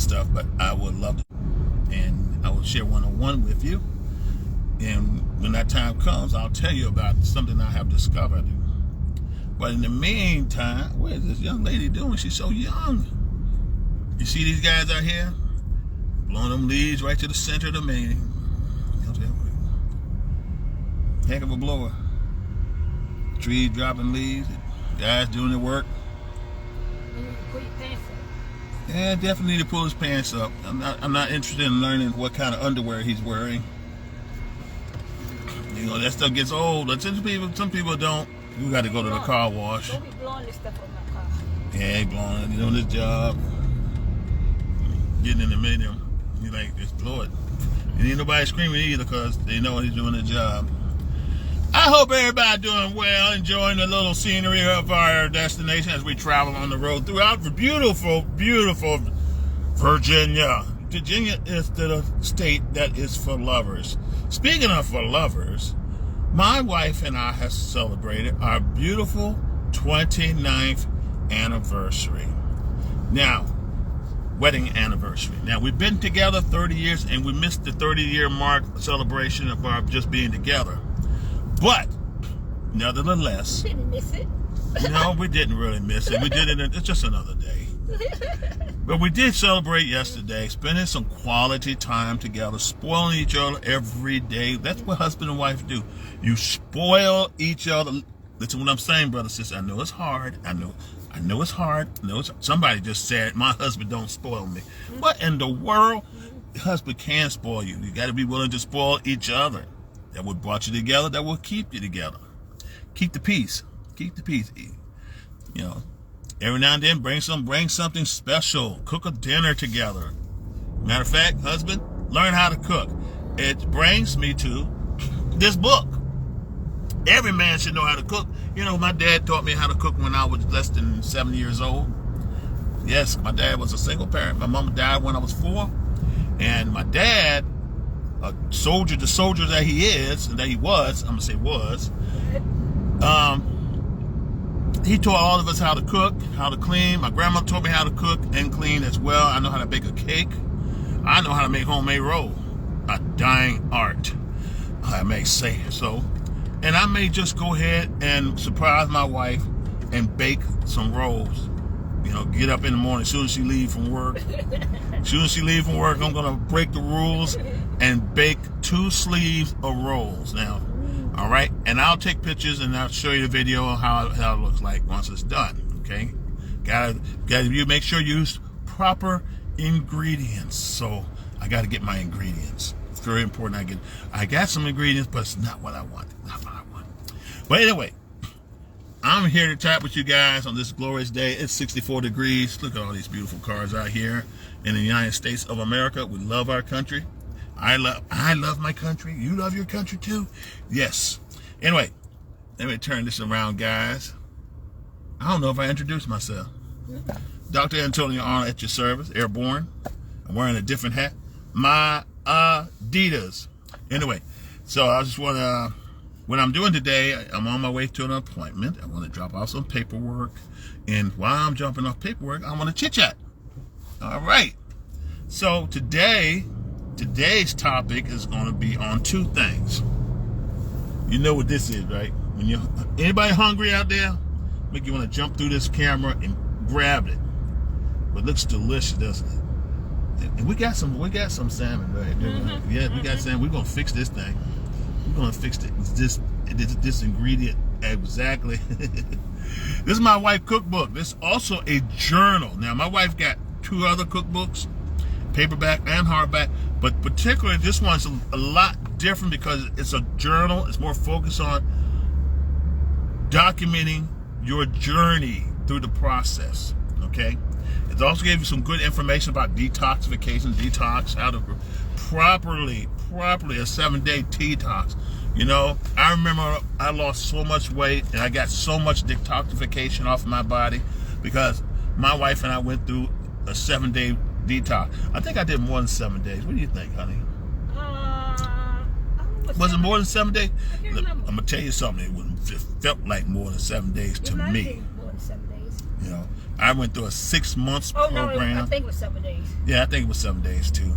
stuff, but I would love to, and I will share one-on-one with you. And when that time comes, I'll tell you about something I have discovered. But in the meantime, what is this young lady doing? She's so young. You see these guys out here? Blowing them leaves right to the center of the main. Heck of a blower. Trees dropping leaves. Guys doing their work. Put your pants up. Yeah, definitely need to pull his pants up. I'm not interested in learning what kind of underwear he's wearing. You know, that stuff gets old. Some people don't. You got to go to the car wash. Don't be blowing this stuff on my car. Yeah, he blowing it. He's doing his job. Getting in the middle. He's like, just blow it. And ain't nobody screaming either because they know he's doing the job. I hope everybody doing well, enjoying the little scenery of our destination as we travel on the road throughout the beautiful, beautiful Virginia. Virginia is the state that is for lovers. Speaking of for lovers, my wife and I have celebrated our beautiful 29th anniversary. Now, wedding anniversary. Now, we've been together 30 years and we missed the 30-year mark celebration of our just being together. But, nevertheless... You didn't miss it. No, we didn't really miss it. We did it, it's just another day. But we did celebrate yesterday, spending some quality time together, spoiling each other every day. That's what husband and wife do. You spoil each other. Listen to what I'm saying, brother, sister. I know it's hard. I know it's hard. Somebody just said, my husband don't spoil me. What in the world? Your husband can spoil you. You got to be willing to spoil each other. That will brought you together. That will keep you together. Keep the peace. Keep the peace. You know, every now and then bring something special. Cook a dinner together. Matter of fact, husband, learn how to cook. It brings me to this book. Every man should know how to cook. You know, my dad taught me how to cook when I was less than 7 years old. Yes, my dad was a single parent. My mom died when I was 4. And my dad, a soldier, the soldier that he is, and that he was, I'm going to say was, he taught all of us how to cook, how to clean. My grandma taught me how to cook and clean as well. I know how to bake a cake. I know how to make homemade roll. A dying art. I may say so. And I may just go ahead and surprise my wife and bake some rolls. You know, get up in the morning as soon as she leaves from work. As soon as she leaves from work, I'm going to break the rules and bake 2 sleeves of rolls. Now, all right? And I'll take pictures and I'll show you the video of how it looks like once it's done, okay? Gotta you make sure you use proper ingredients. So I got to get my ingredients. It's very important. I got some ingredients, but it's not what I want. Not what I want. But anyway, I'm here to chat with you guys on this glorious day. It's 64 degrees. Look at all these beautiful cars out here in the United States of America. We love our country. I love my country. You love your country too? Yes. Anyway, let me turn this around, guys. I don't know if I introduced myself. Dr. Antonio Arnold at your service, airborne. I'm wearing a different hat. My Adidas. Anyway, so I just want to, what I'm doing today, I'm on my way to an appointment. I want to drop off some paperwork. And while I'm dropping off paperwork, I want to chit-chat. All right. So today's topic is going to be on 2 things. You know what this is, right? When you anybody hungry out there, make you want to jump through this camera and grab it. But it looks delicious, doesn't it? And we got some salmon right there. Mm-hmm. Yeah, we got salmon. We're gonna fix this thing. We're gonna fix it. This ingredient exactly. This is my wife's cookbook. This is also a journal. Now my wife got 2 other cookbooks, paperback and hardback, but particularly this one's a lot different because it's a journal. It's more focused on documenting your journey through the process. Okay. It also gave you some good information about detoxification, detox, how to properly a 7-day detox. You know, I remember I lost so much weight and I got so much detoxification off my body because my wife and I went through a 7-day detox. I think I did more than 7 days. What do you think, honey? Was it more than 7 days? I'm going to tell you something. It felt like more than 7 days to me. More than 7 days. You know, I went through a 6 months Oh program. no, I think it was 7 days. Yeah, I think it was 7 days too.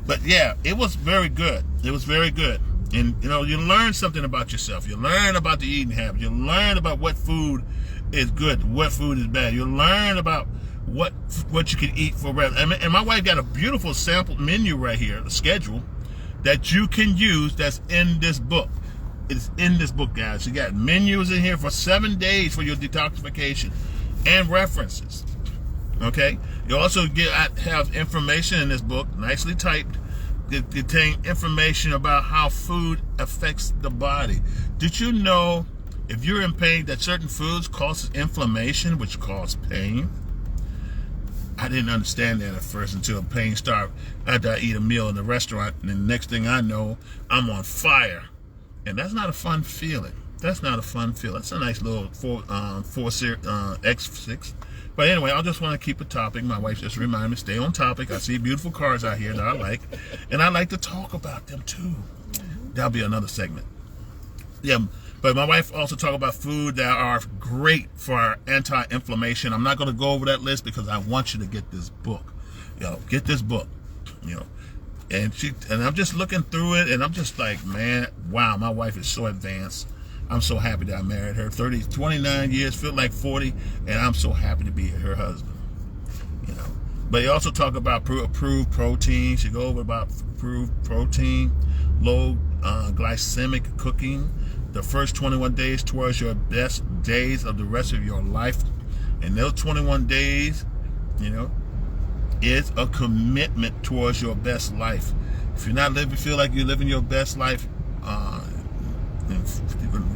But yeah, it was very good. It was very good. And you know, you learn something about yourself. You learn about the eating habit. You learn about what food is good, what food is bad. You learn about what you can eat for rest. And my wife got a beautiful sample menu right here, a schedule that you can use. That's in this book. It's in this book, guys. You got menus in here for 7 days for your detoxification and references. Okay. You also have information in this book, nicely typed. It contains information about how food affects the body. Did you know if you're in pain that certain foods causes inflammation, which cause pain? I didn't understand that at first until pain started after I eat a meal in the restaurant, and the next thing I know, I'm on fire, and that's not a fun feeling. That's not a fun feeling. It's a nice little X6. But anyway, I just want to keep a topic. My wife just reminded me, stay on topic. I see beautiful cars out here that I like, and I like to talk about them too. That'll be another segment. Yeah, but my wife also talked about food that are great for anti-inflammation. I'm not going to go over that list because I want you to get this book. You know, get this book. You know, and I'm just looking through it, and I'm just like, man, wow, my wife is so advanced. I'm so happy that I married her. 29 years, feel like 40, and I'm so happy to be her husband. You know, but you also talk about approved proteins. You go over about approved protein, low glycemic cooking, the first 21 days towards your best days of the rest of your life, and those 21 days, you know, is a commitment towards your best life. If you're not feel like you're living your best life,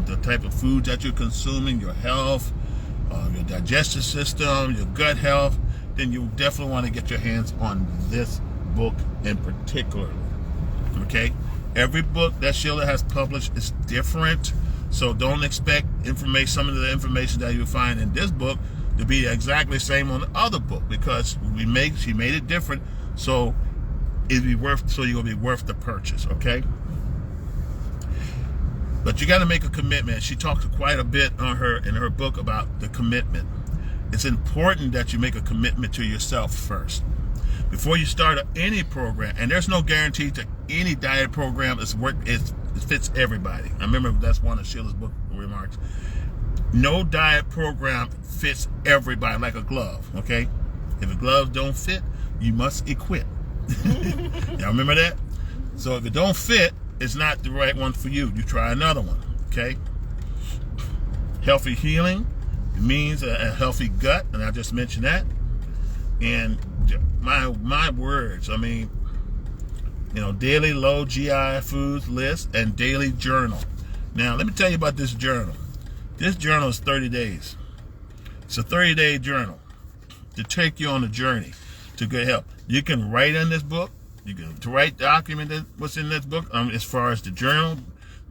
the type of food that you're consuming, your health, your digestive system, your gut health, then you definitely want to get your hands on this book in particular. Okay? Every book that Sheila has published is different, so don't expect some of the information that you'll find in this book to be exactly the same on the other book, because she made it different, so you'll be worth the purchase. Okay? But you got to make a commitment. She talks quite a bit in her book about the commitment. It's important that you make a commitment to yourself first before you start any program. And there's no guarantee to any diet program it fits everybody. I remember that's one of Sheila's book remarks. No diet program fits everybody like a glove. Okay, if a glove don't fit, you must equip. Y'all remember that? So if it don't fit, it's not the right one for you. You try another one. Okay. Healthy healing means a healthy gut, and I just mentioned that. And my words, I mean, you know, daily low GI foods list and daily journal. Now, let me tell you about this journal. This journal is 30 days. It's a 30-day journal to take you on a journey to good health. You can write in this book. You can document what's in this book. As far as the journal,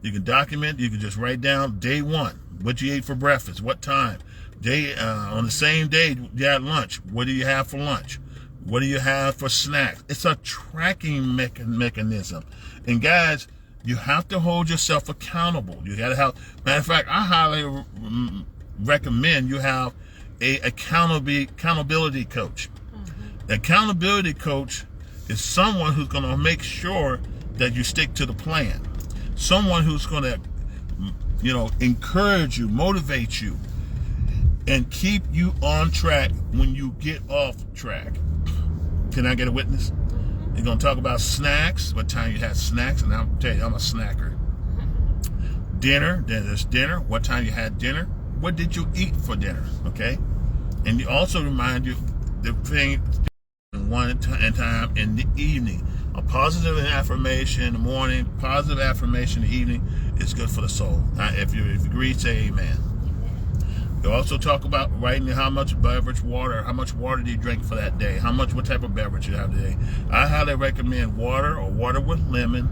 you can document. You can just write down day one, what you ate for breakfast, what time. On the same day you had lunch. What do you have for lunch? What do you have for snacks? It's a tracking mechanism. And guys, you have to hold yourself accountable. You got to have. Matter of fact, I highly recommend you have a accountability coach. Mm-hmm. Accountability coach is someone who's going to make sure that you stick to the plan. Someone who's going to, you know, encourage you, motivate you, and keep you on track when you get off track. Can I get a witness? You're going to talk about snacks, what time you had snacks, and I'll tell you, I'm a snacker. Dinner, then there's dinner, what time you had dinner, what did you eat for dinner, okay? And you also remind you the thing, one time in the evening. A positive affirmation in the morning, positive affirmation in the evening is good for the soul. If you agree, say amen. You also talk about writing how much water do you drink for that day, what type of beverage you have today. I highly recommend water or water with lemon.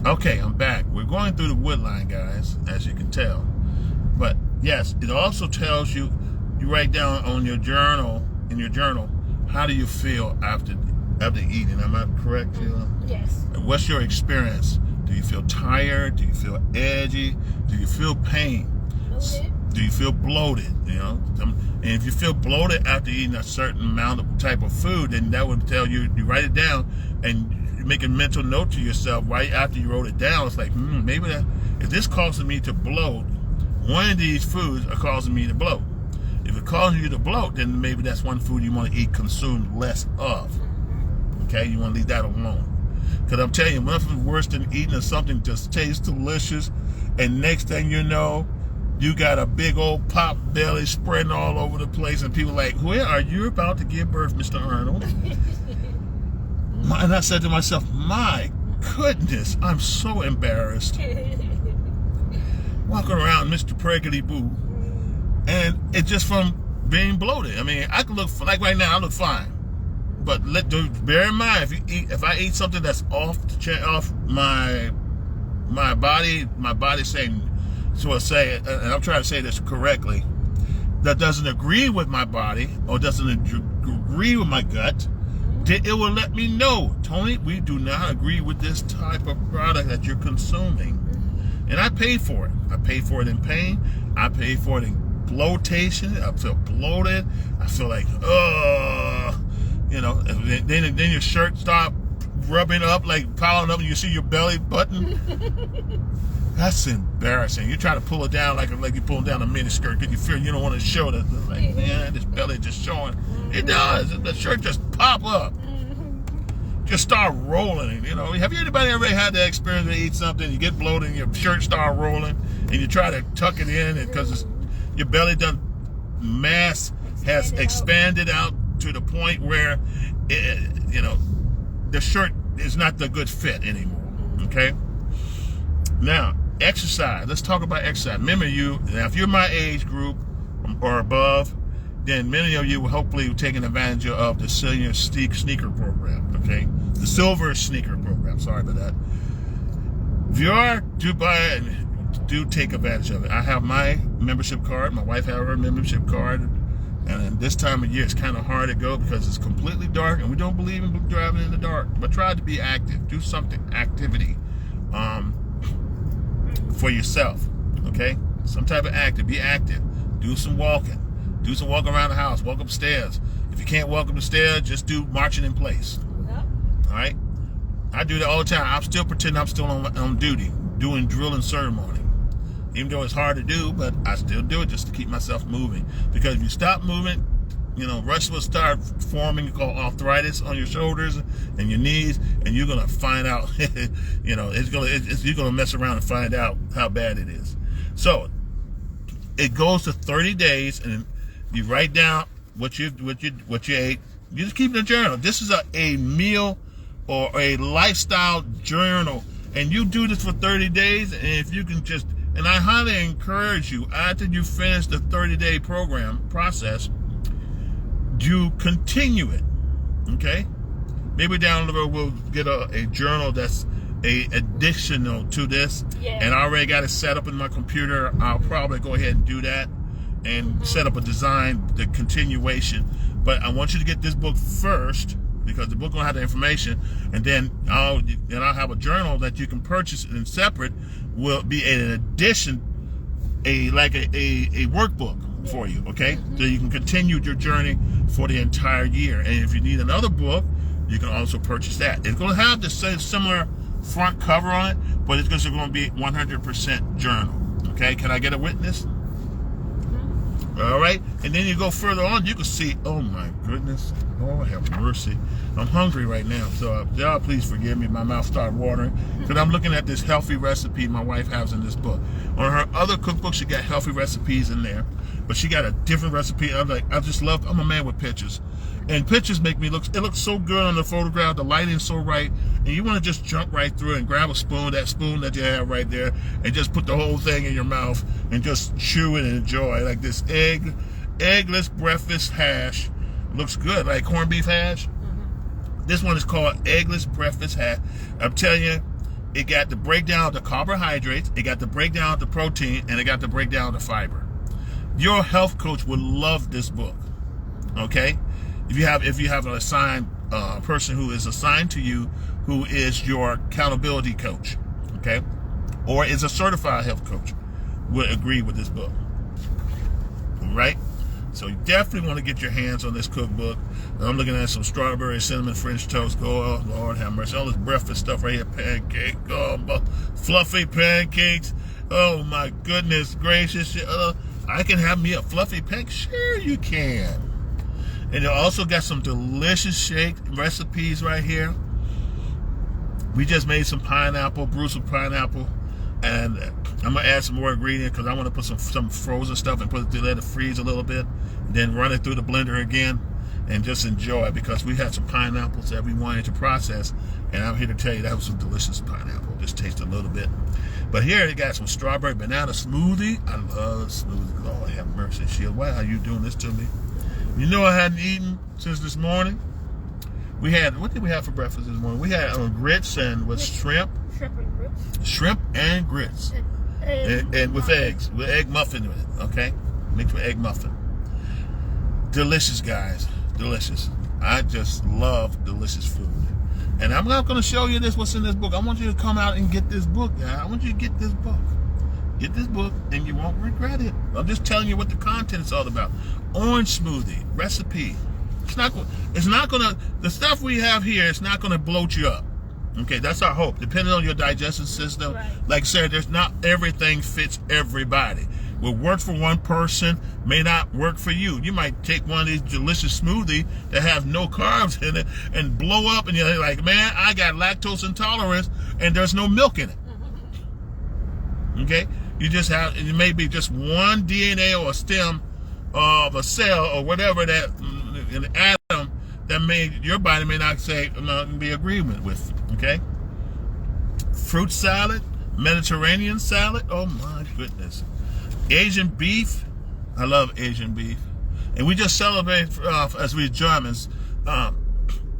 Okay, I'm back. We're going through the wood line, guys, as you can tell. But yes, it also tells you write down in your journal, how do you feel after eating? Am I correct, Sheila? Yes. And what's your experience? Do you feel tired? Do you feel edgy? Do you feel pain? Do you feel bloated? And if you feel bloated after eating a certain amount of type of food, then that would tell you. You write it down and you make a mental note to yourself right after you wrote it down. It's like, maybe if this causes me to bloat, one of these foods are causing me to bloat. If it causes you to bloat, then maybe that's one food you want to consume less of. Okay, you want to leave that alone. Because I'm telling you, nothing's worse than eating something just tastes delicious, and next thing you know, you got a big old pop belly spreading all over the place, and people are like, where are you about to give birth, Mr. Arnold? And I said to myself, my goodness, I'm so embarrassed. Walking around Mr. Preggity Boo. And it's just from being bloated. I mean, I can look, like right now, I look fine. But bear in mind, if I eat something that's off my body saying, and I'm trying to say this correctly, that doesn't agree with my body or doesn't agree with my gut, then it will let me know, Tony, we do not agree with this type of product that you're consuming. And I pay for it. I pay for it in pain. I pay for it in bloatation. I feel bloated. I feel like, then your shirt start rubbing up, like piling up, and you see your belly button. That's embarrassing. You try to pull it down like you're pulling down a mini skirt because you feel you don't want to show that. Like, man, this belly just showing. It does. The shirt just pop up. Just start rolling. Have you anybody ever had that experience where you eat something, you get bloated, and your shirt start rolling, and you try to tuck it in, and because your belly mass has expanded out to the point where the shirt is not the good fit anymore. Okay. Now, exercise. Let's talk about exercise. Remember, now if you're my age group or above, then many of you will hopefully be taking advantage of the senior sneaker program. Okay, the silver sneaker program. Sorry about that. If you are, do take advantage of it. I have my membership card. My wife has her membership card. And this time of year, it's kind of hard to go because it's completely dark, and we don't believe in driving in the dark. But try to be active. Do activity for yourself. Okay? Some type of active. Be active. Do some walking. Do some walking around the house. Walk upstairs. If you can't walk up the stairs, just do marching in place. Yep. All right? I do that all the time. I'm still pretending I'm still on duty, doing drill and ceremony. Even though it's hard to do, but I still do it just to keep myself moving. Because if you stop moving, rust will start forming, called arthritis on your shoulders and your knees, and you're gonna find out. You're gonna mess around and find out how bad it is. So it goes to 30 days, and you write down what you ate. You just keep it in a journal. This is a meal or a lifestyle journal, and you do this for 30 days, and if you can just. And I highly encourage you, after you finish the 30-day program process, you continue it, okay? Maybe down the road we'll get a journal that's additional to this. Yeah. And I already got it set up in my computer. I'll probably go ahead and do that and set up a design, the continuation. But I want you to get this book first, because the book will have the information, and then I'll have a journal that you can purchase and separate. Will be an addition, a workbook for you, okay? So you can continue your journey for the entire year. And if you need another book, you can also purchase that. It's going to have the same similar front cover on it, but it's going to be 100% journal, okay? Can I get a witness? All right, and then you go further on, you can see, oh my goodness, Lord have mercy. I'm hungry right now, so y'all please forgive me. My mouth started watering because I'm looking at this healthy recipe my wife has in this book. On her other cookbook, she got healthy recipes in there, but she got a different recipe. I'm a man with pictures. And pictures make me it looks so good on the photograph, the lighting's so right, and you want to just jump right through and grab a spoon, that spoon that you have right there, and just put the whole thing in your mouth and just chew it and enjoy. Like this eggless breakfast hash. Looks good, like corned beef hash. Mm-hmm. This one is called eggless breakfast hash. I'm telling you, it got the breakdown of the carbohydrates, it got the breakdown of the protein, and it got the breakdown of the fiber. Your health coach would love this book, okay? If you have an assigned person who is assigned to you, who is your accountability coach, okay, or is a certified health coach, would agree with this book. right? So you definitely want to get your hands on this cookbook. I'm looking at some strawberry cinnamon French toast. Oh, Lord have mercy. All this breakfast stuff right here. Pancake. Oh, fluffy pancakes. Oh, my goodness gracious. I can have me a fluffy pancake. Sure you can. And you also got some delicious shake recipes right here. We just made some pineapple, brew some pineapple. And I'm going to add some more ingredients because I want to put some frozen stuff and let it freeze a little bit. Then run it through the blender again and just enjoy it, because we had some pineapples that we wanted to process. And I'm here to tell you that was some delicious pineapple. Just taste a little bit. But here you got some strawberry banana smoothie. I love smoothie. Lord have mercy, Sheila. Why are you doing this to me? You know I hadn't eaten since this morning. What did we have for breakfast this morning? We had grits and with shrimp. Shrimp and grits. And with eggs. With egg muffin in it, okay? Mixed with egg muffin. Delicious, guys. Delicious. I just love delicious food. And I'm not going to show you what's in this book. I want you to come out and get this book, guys. I want you to get this book. Get this book and you won't regret it. I'm just telling you what the content is all about. Orange smoothie recipe. The stuff we have here, it's not going to bloat you up. Okay, that's our hope. Depending on your digestive system, right. Like I said, there's not everything fits everybody. What works for one person may not work for you. You might take one of these delicious smoothies that have no carbs in it and blow up, and you're like, man, I got lactose intolerance, and there's no milk in it. Okay, it may be just one DNA or a stem of a cell or whatever that an atom that your body may not be agreement with. Okay, fruit salad, Mediterranean salad. Oh my goodness, Asian beef. I love Asian beef, and we just celebrate as we Germans.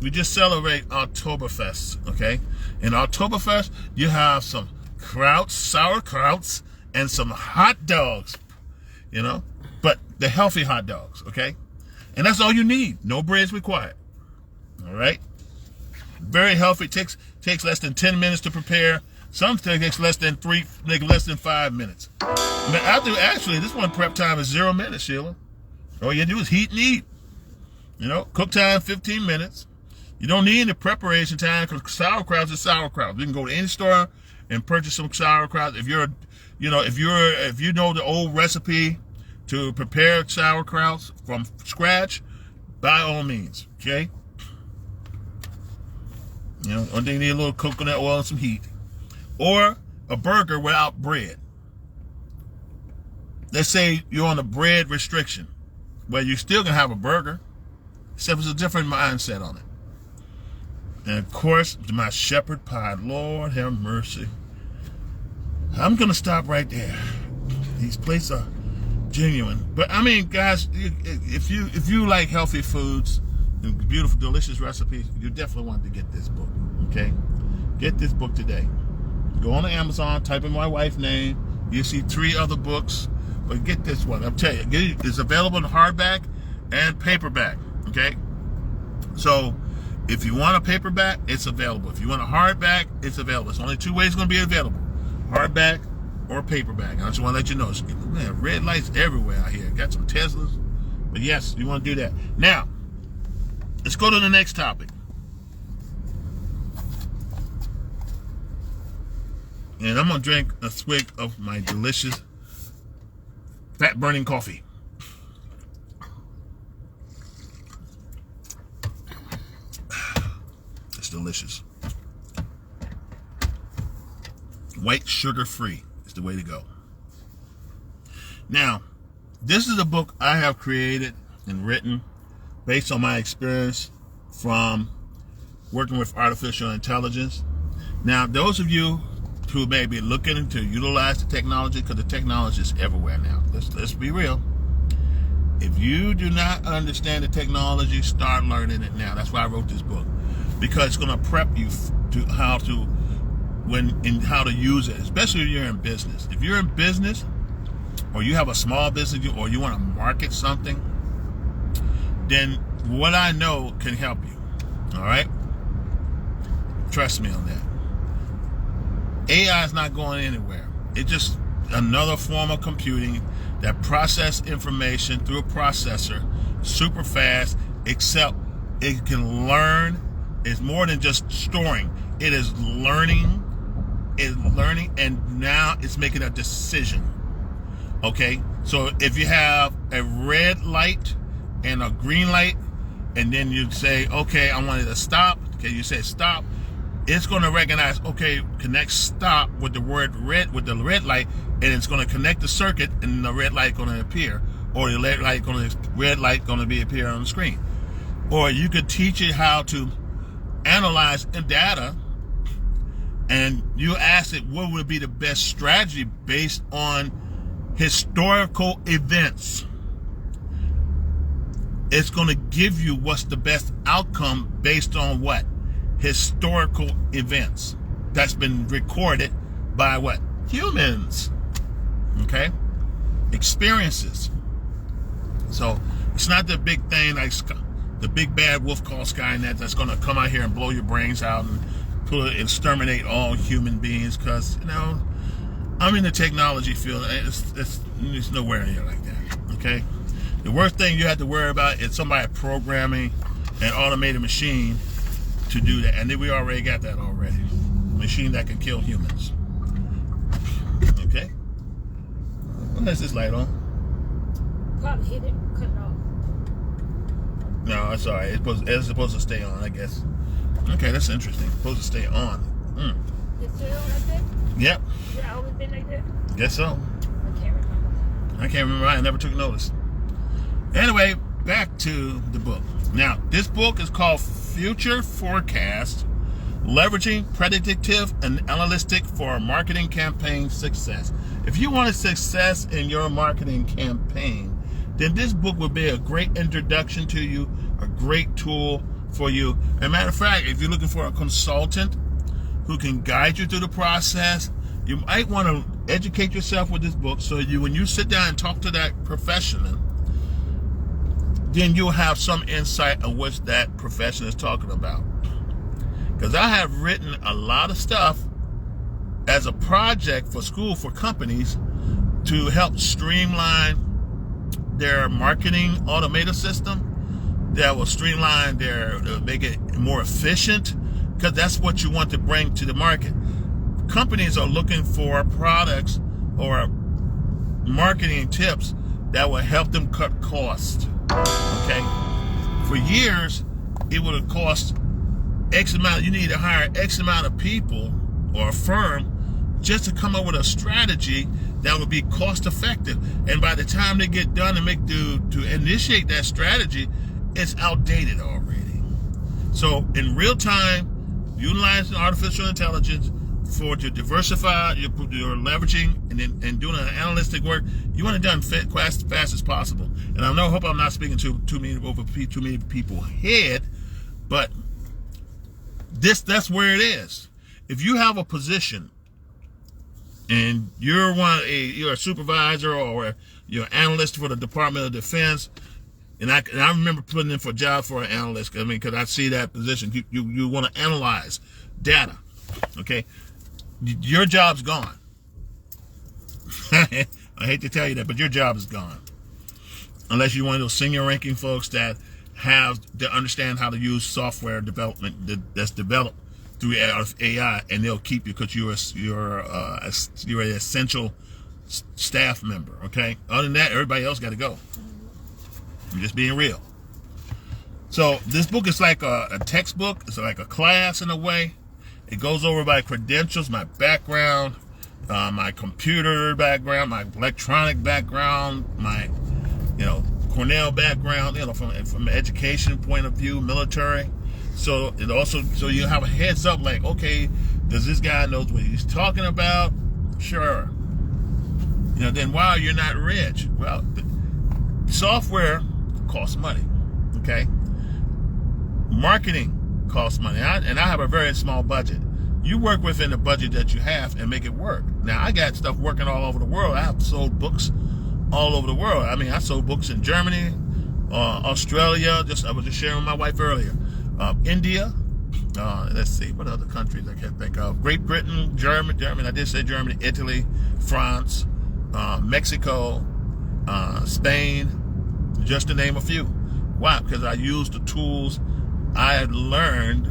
We just celebrate Oktoberfest. Okay, in Oktoberfest you have some sauerkrauts, and some hot dogs. You know, but the healthy hot dogs. Okay, and that's all you need. No breads required. All right. Very healthy. Takes less than 10 minutes to prepare. Some takes less than 5 minutes. Actually, this one prep time is 0 minutes, Sheila. All you do is heat and eat. You know, cook time 15 minutes. You don't need any preparation time because sauerkraut is sauerkraut. You can go to any store and purchase some sauerkraut. If you know the old recipe to prepare sauerkrauts from scratch, by all means, okay. You know, only thing you need a little coconut oil and some heat. Or a burger without bread. Let's say you're on a bread restriction. Well, you still can have a burger, except it's a different mindset on it. And of course, my shepherd pie. Lord have mercy. I'm going to stop right there. These places are genuine. But I mean, guys, if you like healthy foods, beautiful, delicious recipes, you definitely want to get this book. Okay, get this book today. Go on to Amazon, type in my wife's name. You see 3 other books, but get this one. I'm telling you, it's available in hardback and paperback. Okay, so if you want a paperback, it's available. If you want a hardback, it's available. It's only 2 ways it's going to be available: hardback or paperback. I just want to let you know, man, red lights everywhere out here. Got some Teslas, but yes, you want to do that now. Let's go to the next topic. And I'm going to drink a swig of my delicious fat-burning coffee. It's delicious. White sugar-free is the way to go. Now, this is a book I have created and written based on my experience from working with artificial intelligence. Now, those of you who may be looking to utilize the technology, because the technology is everywhere now. Let's be real. If you do not understand the technology, start learning it now. That's why I wrote this book, because it's going to prep you to how to use it, especially if you're in business. If you're in business, or you have a small business, or you want to market something, then what I know can help you. All right? Trust me on that. AI is not going anywhere. It's just another form of computing that process information through a processor super fast, except it can learn. It's more than just storing. It is learning. And now it's making a decision. Okay? So if you have a red light and a green light, and then you say, okay, I want it to stop. Okay, you say stop. It's going to recognize, okay, connect stop with the word red, with the red light, and it's going to connect the circuit, and the red light going to appear, or the red light going to be appear on the screen. Or you could teach it how to analyze data, and you ask it what would be the best strategy based on historical events. It's going to give you what's the best outcome based on what? Historical events that's been recorded by what? Humans. Okay? Experiences. So it's not the big thing like the big bad wolf called Skynet that's going to come out here and blow your brains out and exterminate all human beings, because, you know, I'm in the technology field. It's nowhere near like that. Okay? The worst thing you have to worry about is somebody programming an automated machine to do that. And then we already got that already. A machine that can kill humans. Okay? Unless this light on. Probably hit it, cut it off. No, it's alright. It's supposed to stay on, I guess. Okay, that's interesting. It's supposed to stay on. It's still like that? Yep. Yeah, always been like that? Guess so. I can't remember. I never took notice. Anyway, back to the book. Now, this book is called Future Forecast, Leveraging Predictive Analytics for Marketing Campaign Success. If you want a success in your marketing campaign, then this book would be a great introduction to you, a great tool for you. As a matter of fact, if you're looking for a consultant who can guide you through the process, you might want to educate yourself with this book, so when you sit down and talk to that professional, then you'll have some insight on what that profession is talking about. Because I have written a lot of stuff as a project for school, for companies, to help streamline their marketing automated system that will streamline make it more efficient, because that's what you want to bring to the market. Companies are looking for products or marketing tips that will help them cut costs. Okay? For years, it would have cost X amount. You need to hire X amount of people or a firm just to come up with a strategy that would be cost effective. And by the time they get done and to initiate that strategy, it's outdated already. So in real time, utilizing artificial intelligence to diversify your leveraging and doing an analytic work, you want it done fast as possible. And I hope I'm not speaking too many people's head, but that's where it is. If you have a position and you're a supervisor or you're an analyst for the Department of Defense, and I remember putting in for a job for an analyst, because I see that position. You want to analyze data, okay? Your job's gone. I hate to tell you that, but your job is gone. Unless you're one of those senior ranking folks that understand how to use software development that's developed through AI, and they'll keep you because you're an essential staff member. Okay. Other than that, everybody else got to go. I'm just being real. So this book is like a textbook. It's like a class in a way. It goes over my credentials, my background, my computer background, my electronic background, my Cornell background, from an education point of view, military. So you have a heads up, like, okay, does this guy knows what he's talking about? Sure. Then why you're not rich? Well, software costs money. Okay. Marketing costs money, and I have a very small budget. You work within the budget that you have and make it work. Now, I got stuff working all over the world. I have sold books all over the world. I sold books in Germany, Australia. I was just sharing with my wife earlier. India. Let's see, what other countries I can't think of? Great Britain, Germany. I did say Germany, Italy, France, Mexico, Spain, just to name a few. Why? Because I used the tools I had learned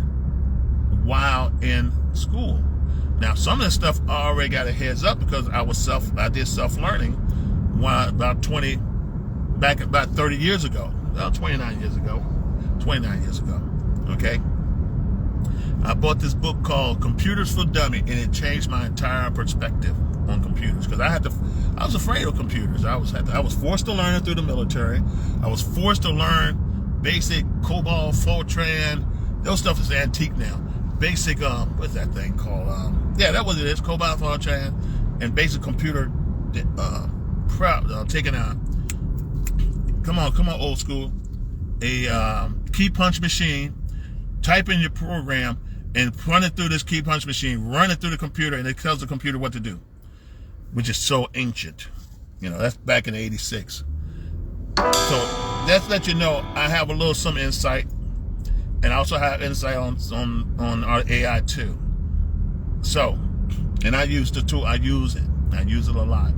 while in school. Now, some of this stuff I already got a heads up because I did self-learning about 30 years ago. Well, 29 years ago. Okay. I bought this book called Computers for Dummies, and it changed my entire perspective on computers because I was afraid of computers. I was forced to learn it through the military. I was forced to learn basic COBOL, Fortran. Those stuff is antique now. Basic, what's that thing called? Yeah, that was it. It's COBOL, Fortran, and basic computer. Taking a, come on, old school. A key punch machine. Type in your program and run it through this key punch machine. Run it through the computer, and it tells the computer what to do, which is so ancient. That's back in '86. So that's let you know I have a little some insight. And I also have insight on our AI too. So, and I use the tool. I use it a lot.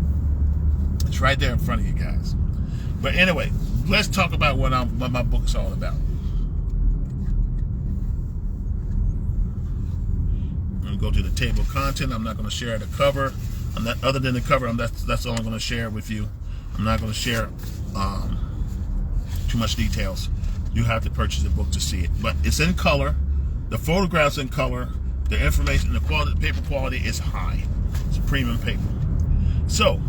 It's right there in front of you guys. But anyway, let's talk about what my book's all about. I'm going to go to the table of content. I'm not going to share the cover. Other than the cover, that's all I'm going to share with you. I'm not going to share too much details. You have to purchase the book to see it. But it's in color. The photograph's in color. The information, the quality, the paper quality is high. It's premium paper. So,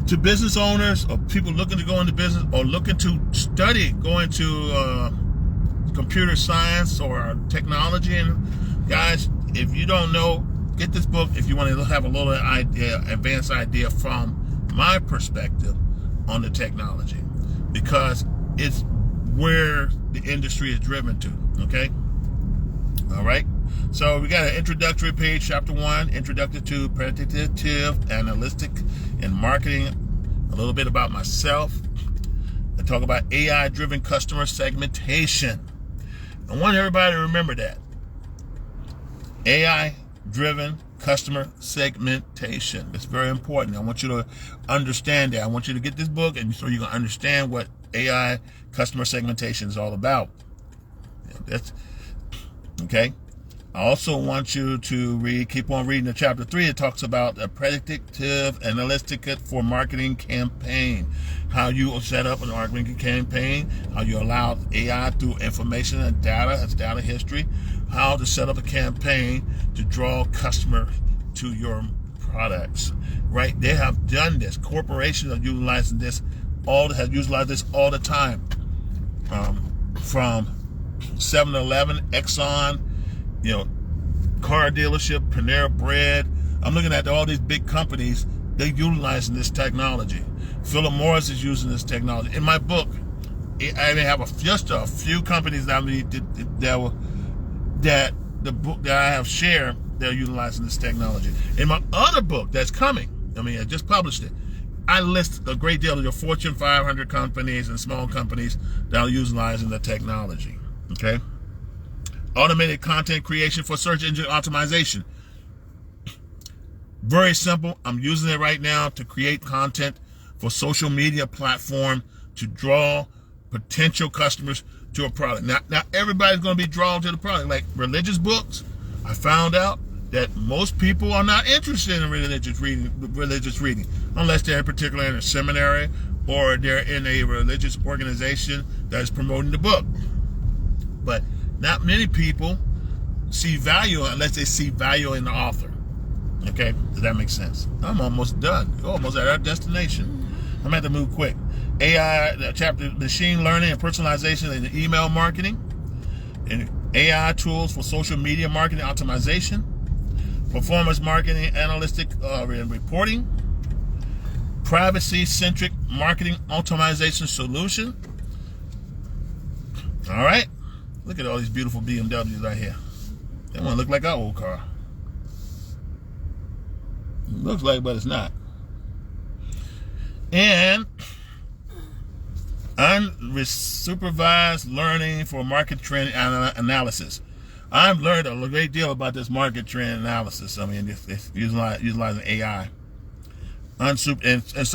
to business owners or people looking to go into business or looking to study, going to computer science or technology, and guys, if you don't know, get this book if you want to have a little advanced idea from my perspective on the technology, because it's where the industry is driven to. Okay, all right. So we got an introductory page, chapter 1, introduction to predictive analytics and marketing. A little bit about myself. I talk about AI-driven customer segmentation. I want everybody to remember that. AI-driven customer segmentation. It's very important. I want you to understand that. I want you to get this book, and so you can understand what AI customer segmentation is all about. That's okay. I also want you to keep on reading the chapter 3. It talks about a predictive analytics for marketing campaign. How you set up a marketing campaign, how you allow AI through information and data, that's data history, how to set up a campaign to draw customers to your products. Right? They have done this. Corporations are utilizing this all the time. From 7-Eleven, Exxon, car dealership, Panera Bread. I'm looking at all these big companies. They're utilizing this technology. Philip Morris is using this technology. In my book, I may have just a few companies that the book that I have shared, they're utilizing this technology. In my other book that's coming, I just published it, I list a great deal of your Fortune 500 companies and small companies that are utilizing the technology. Okay? Automated content creation for search engine optimization. Very simple. I'm using it right now to create content for social media platform to draw potential customers to a product. Now everybody's going to be drawn to the product. Like religious books, I found out that most people are not interested in religious reading unless they're particularly in a seminary or they're in a religious organization that is promoting the book. But not many people see value unless they see value in the author. Okay? Does that make sense? I'm almost done. Almost at our destination. I'm going to have to move quick. AI, chapter machine learning and personalization in email marketing. And AI tools for social media marketing optimization. Performance marketing, analytic and reporting. Privacy-centric marketing optimization solution. All right? Look at all these beautiful BMWs right here. They want to look like our old car. It looks like, but it's not. And unsupervised learning for market trend analysis. I've learned a great deal about this market trend analysis. It's utilizing AI. And it's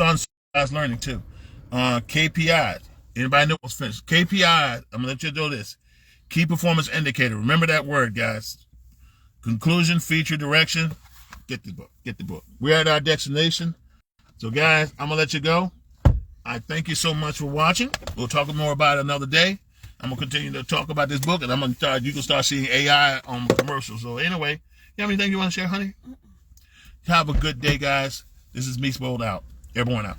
Guys learning too. KPI. Anybody know what's finished? KPI. I'm gonna let you know this. Key performance indicator. Remember that word, guys. Conclusion, feature, direction. Get the book. Get the book. We're at our destination. So, guys, I'm gonna let you go. I thank you so much for watching. We'll talk more about it another day. I'm gonna continue to talk about this book, and I'm gonna start. You can start seeing AI on commercials. So, anyway, you have anything you want to share, honey? Have a good day, guys. This is me, Spoiled Out. Airborne out.